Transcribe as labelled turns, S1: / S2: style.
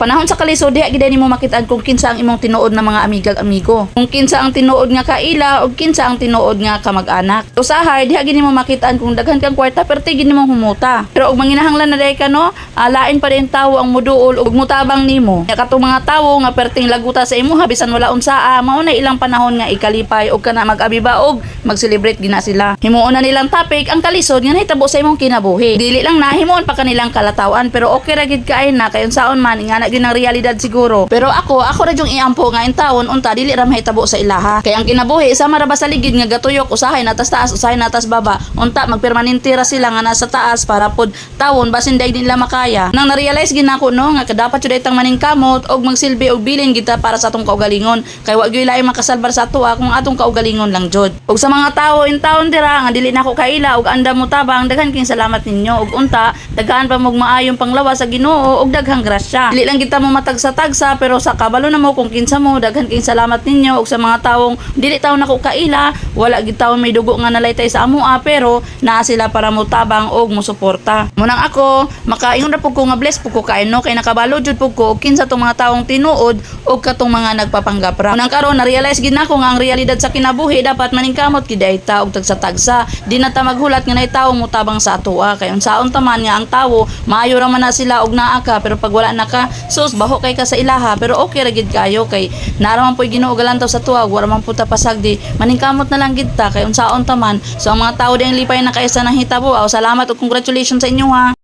S1: panahon sa kalisod diha gid nimo makitaan kung kinsa ang imong tinuod na mga amigo. Kung kinsa ang tinuod nga kaila o kinsa ang tinuod nga kamag-anak. Usahay diha gid nimo makitaan kung daghan kang kwarta perti gid nimo humuta. Pero og manginahanglan na day ka no, lain pa din tawo ang muduol ug mutabang nimo. Katong mga tawo nga perting laguta sa imo bisan wala unsaa, mao na ilang panahon nga ikalipay og kana mag-abiba og mag-celebrate gina sila. Himuon na nilang topic ang kalisod nga nahitabo sa imong kinabuhi. Dili lang na himuon pa kanilang kalatawan pero okay ra gid kaay na kayon saon man nga na gyud ang realidad siguro. Pero ako ra jung iampo nga in taon unta dili ra mahitabo sa ilaha. Kay ang kinabuhi sama ra ba sa ligid nga gatuyok usahay natas taas usahay natas baba. Unta magpermanente ra sila nga nasa taas para pod tawon basin day nila makaya. Nang na-realize gid nako no nga dapat jud itang maningkamot og magsilbi og bilin kita para sa atong kaugalingon. Kay wa gyud lain makasalbar sa atoa kung atong kaugalingon lang jud. Og sa mga tawo in taon dira nga dili nako kaila og andam mo tabang daghan king salamat ninyo og unta daghan pa mog maayong panglawas sa Ginoo og daghang grasya. Dili lang kita mo matagsa-tagsa pero sa kabalo na mo kung kinsa mo daghan king salamat ninyo og sa mga tawong dili taw nako kaila wala gid taw may dugo nga nalaytay sa amoa pero naa sila para mo tabang og mo suporta. Munang ako makaingon ra pud ko nga bless pud ko kay no kay nakabalo jud pud ko og kinsa tong mga tawong tinuod og katong mga nagpapanggap ra. Munang karon na realize gid nako nga ang realidad sa kinabuhi dapat maningkamot gid ta og tagsa-tagsa. Di na ta maghulat nga nay tawo mo tabang sa atoa kay unsaon ta man nga ang tawo maayo ra man na sila og naa ka pero pag wala na ka sus baho kay ka sa ilaha pero okay ra gid kayo kay naraman po'y Ginoo galantaw sa tuwa wala man po ta pasagdi maningkamot na lang gid ta kay unsaon ta man so ang mga tawo ding lipay na kaysa nang hitabo salamat ug congratulations sa inyo ha.